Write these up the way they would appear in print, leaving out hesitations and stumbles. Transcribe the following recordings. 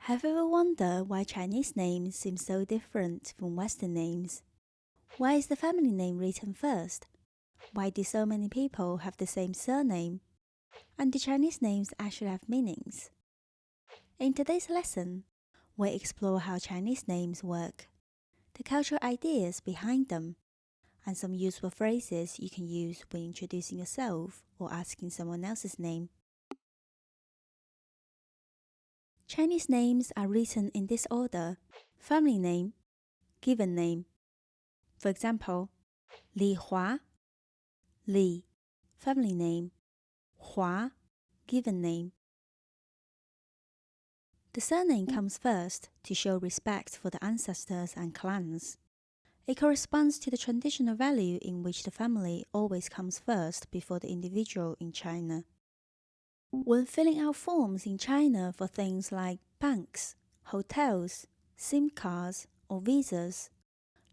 Have you ever wondered why Chinese names seem so different from Western names? Why is the family name written first? Why do so many people have the same surname? And do Chinese names actually have meanings? In today's lesson, we'll explore how Chinese names work, the cultural ideas behind them, and some useful phrases you can use when introducing yourself or asking someone else's name. Chinese names are written in this order: family name, given name. For example, Li Hua, Li, family name, Hua, given name. The surname comes first to show respect for the ancestors and clans. It corresponds to the traditional value in which the family always comes first before the individual in China. When filling out forms in China for things like banks, hotels, SIM cards, or visas,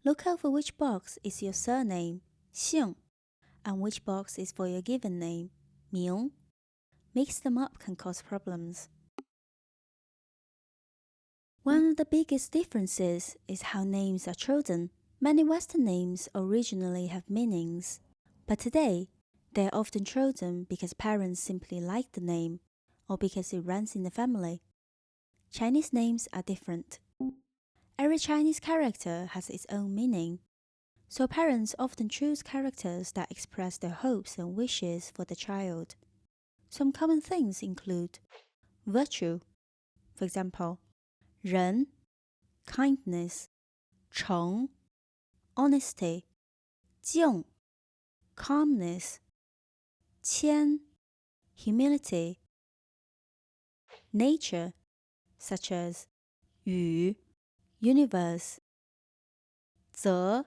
look out for which box is your surname, 姓, and which box is for your given name, 名. Mix them up can cause problems. One of the biggest differences is how names are chosen. Many Western names originally have meanings, but today, they are often chosen because parents simply like the name or because it runs in the family. Chinese names are different. Every Chinese character has its own meaning, so parents often choose characters that express their hopes and wishes for the child. Some common things include virtue, for example, 仁, kindness, 诚, honesty, 静, calmness, 谦, humility. Nature, such as 宇, universe, 泽,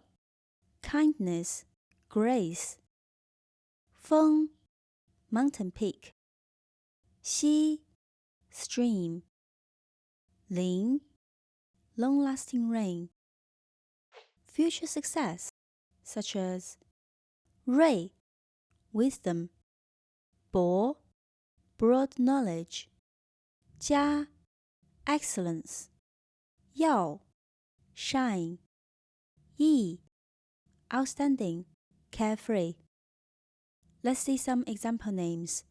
kindness, grace, 峰, mountain peak, 溪, stream, 林, long-lasting rain. Future success, such as 睿, wisdom, 博, broad knowledge, 佳, excellence, 耀, shine, 逸, outstanding, carefree. Let's see some example names.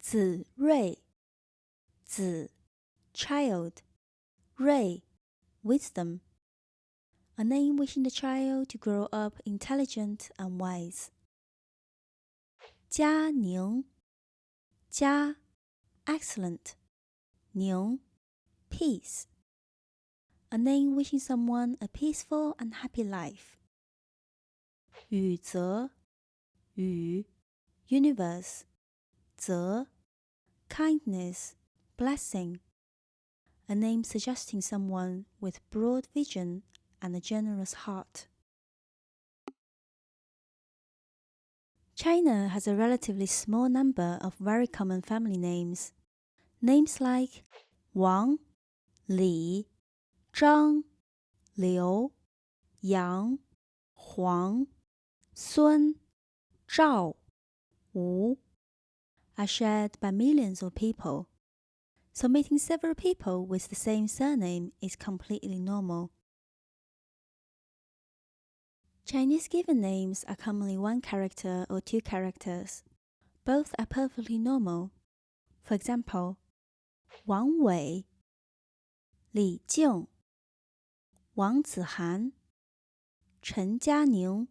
子睿, 子, child, 睿, wisdom. A name wishing the child to grow up intelligent and wise. 佳宁, 佳, excellent, 宁, peace. A name wishing someone a peaceful and happy life. 宇泽, 宇, universe, 泽, kindness, blessing. A name suggesting someone with broad vision and a generous heart. China has a relatively small number of very common family names. Names like Wang, Li, Zhang, Liu, Yang, Huang, Sun, Zhao, Wu are shared by millions of people. So meeting several people with the same surname is completely normal. Chinese given names are commonly one character or two characters. Both are perfectly normal. For example, Wang Wei, Li Jing, Wang Zihan, Chen Jianing.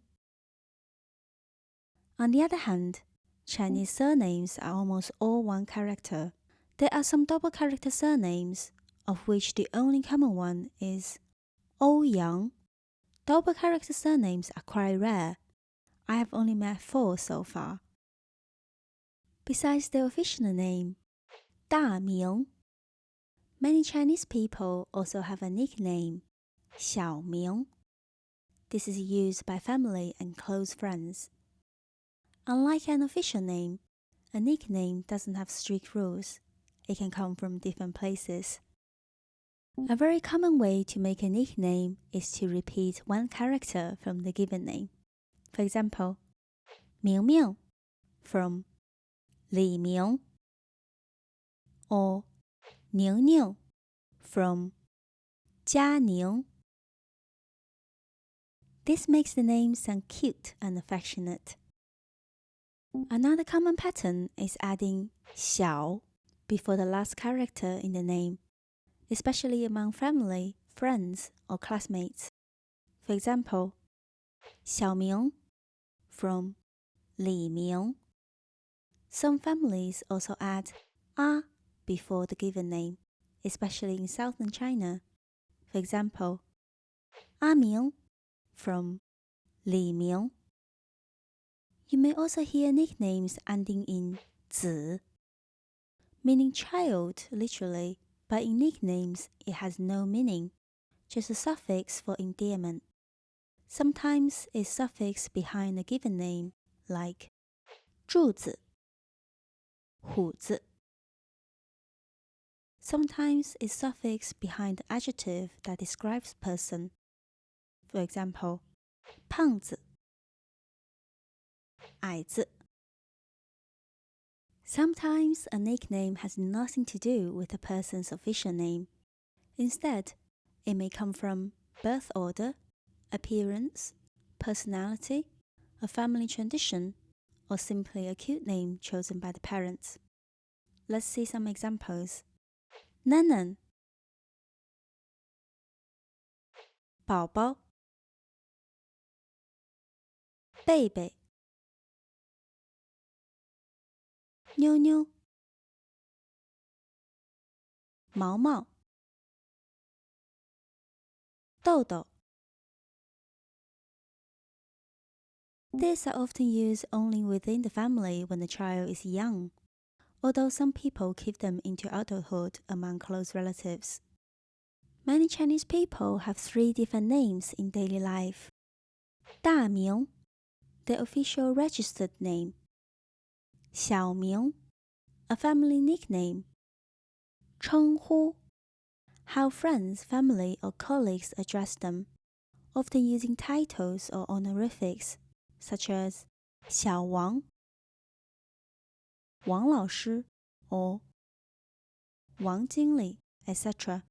On the other hand, Chinese surnames are almost all one character. There are some double character surnames, of which the only common one is Ouyang. Double character surnames are quite rare. I have only met 4 so far. Besides their official name, 大名, many Chinese people also have a nickname, 小名. This is used by family and close friends. Unlike an official name, a nickname doesn't have strict rules. It can come from different places. A very common way to make a nickname is to repeat one character from the given name. For example, 明明 from 李明 or 宁宁 from 佳宁. This makes the name sound cute and affectionate. Another common pattern is adding 小 before the last character in the name, especially among family, friends, or classmates. For example, 小明 from 李明. Some families also add 啊 before the given name, especially in southern China. For example, 阿明 from 李明. You may also hear nicknames ending in 子, meaning child literally, but in nicknames it has no meaning, just a suffix for endearment. Sometimes it's suffix behind a given name, like 柱子 虎子. Sometimes it's suffix behind the adjective that describes a person. For example, 胖子矮子. Sometimes a nickname has nothing to do with the person's official name. Instead, it may come from birth order, appearance, personality, a family tradition, or simply a cute name chosen by the parents. Let's see some examples. Nanan 宝宝贝贝妞妞毛毛豆豆. These are often used only within the family when the child is young, although some people keep them into adulthood among close relatives. Many Chinese people have 3 different names in daily life. 大名 the official registered name. 小名 a family nickname. 称呼 how friends, family, or colleagues address them, often using titles or honorifics, such as 小王王老师 or 王经理, etc.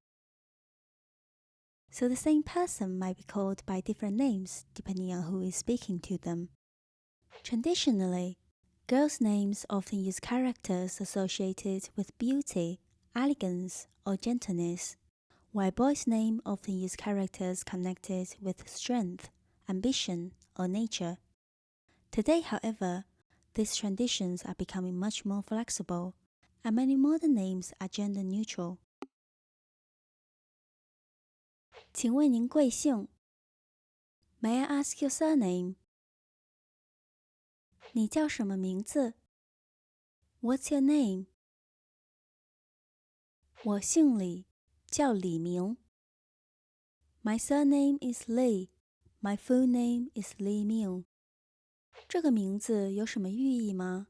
So the same person might be called by different names depending on who is speaking to them. Traditionally, girls' names often use characters associated with beauty, elegance, or gentleness, while boys' names often use characters connected with strength, ambition, or nature. Today, however, these traditions are becoming much more flexible, and many modern names are gender neutral. 请问您贵姓 May I ask your surname? 你叫什么名字 What's your name? 我姓李，叫李明。My surname is Li. My full name is Li Ming. 这个名字有什么寓意吗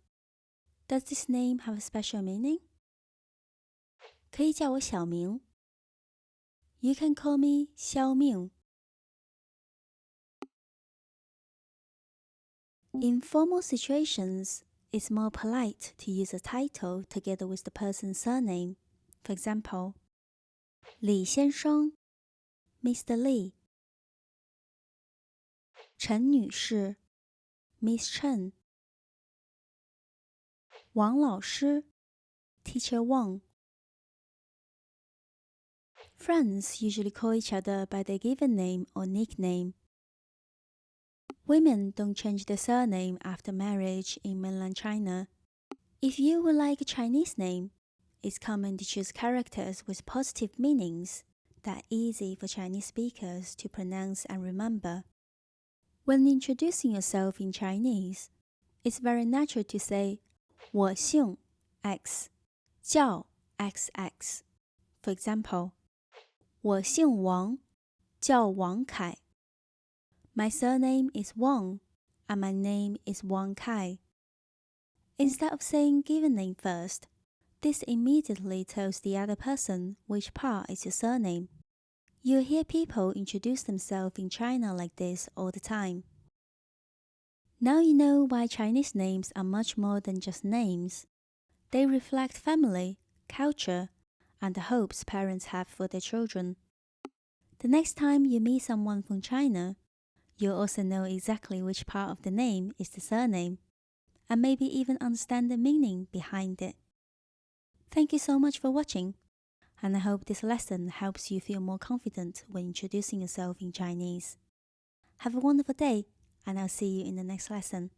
Does this name have a special meaning? 可以叫我小明。You can call me 肖命。In formal situations, it's more polite to use a title together with the person's surname. For example, 李先生 Mr. Li. 陈女士 Miss Chen. 王老师 Teacher Wang. Friends usually call each other by their given name or nickname. Women don't change their surname after marriage in mainland China. If you would like a Chinese name, it's common to choose characters with positive meanings that are easy for Chinese speakers to pronounce and remember. When introducing yourself in Chinese, it's very natural to say 我姓 X, 叫 XX. For example, 我姓王，叫王凯。My surname is Wang, and my name is Wang Kai. Instead of saying given name first, this immediately tells the other person which part is your surname. You'll hear people introduce themselves in China like this all the time. Now you know why Chinese names are much more than just names. They reflect family, culture, and the hopes parents have for their children. The next time you meet someone from China, you'll also know exactly which part of the name is the surname, and maybe even understand the meaning behind it. Thank you so much for watching, and I hope this lesson helps you feel more confident when introducing yourself in Chinese. Have a wonderful day, and I'll see you in the next lesson.